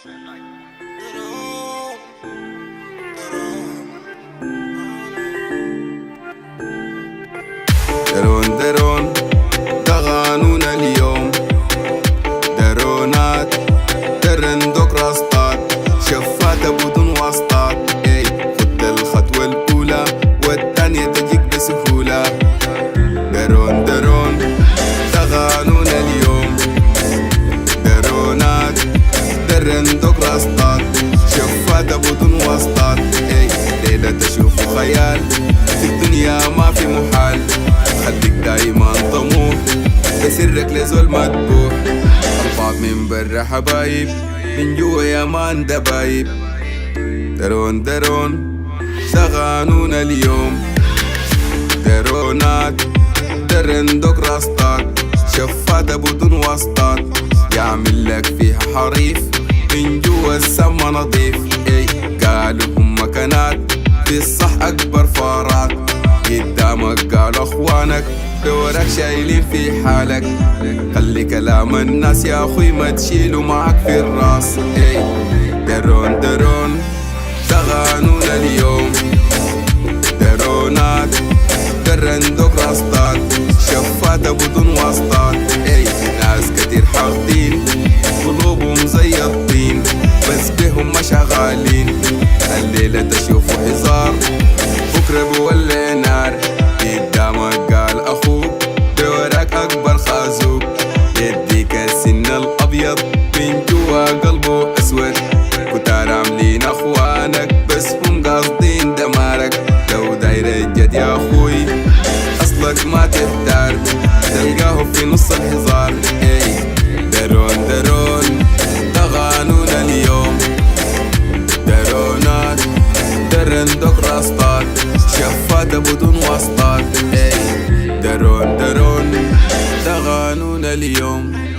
درون درون ده قانون اليوم، درونات درندوك راستات شفاتة بدون واسطات. خد الخطوة الأولى والتانية تجيك بسهولة. درون درون ده قانون اليوم، درونات درندوك راستات شفاتة بدون واسطات. ليلة تشوف خيال في الدنيا ما في محال. خليك دايما طموح بسرك لزول مدبوح. البعض من برا حبايب من جوا يا مان دبايب. درون درون ده قانون اليوم، درونات درندوك راستات شفاتة بدون واسطات. يعمل لك فيها حريف من جوا السما نظيف. قالوا هم كانت في الصح أكبر فارات. قدامك قالوا اخوانك دورك شايلين في حالك. خلي كلام الناس يا اخوي ما تشيله معك في الراس. درون درون ده قانون اليوم، درونات درندوك راستات شفاتة بدون واسطات. ناس كتير حاقدين قلوبهم زي الطين بس بهم ما شغالين. الليلة تشوفوا حصار بكرة بولع نار. قدامك قال أخوك دورك أكبر خازوق. يديك السن الأبيض من جوا قلبه أسود. كتار عاملين أخوانك بس هم قاصدين دمارك. لو داير الجد يا أخوي أصلك ما تحتار تلقاه في نص الحصار. درون درون ده قانون اليوم، درونات درندوك راستات شفاتة بدون واسطات. درون درون ده قانون اليوم.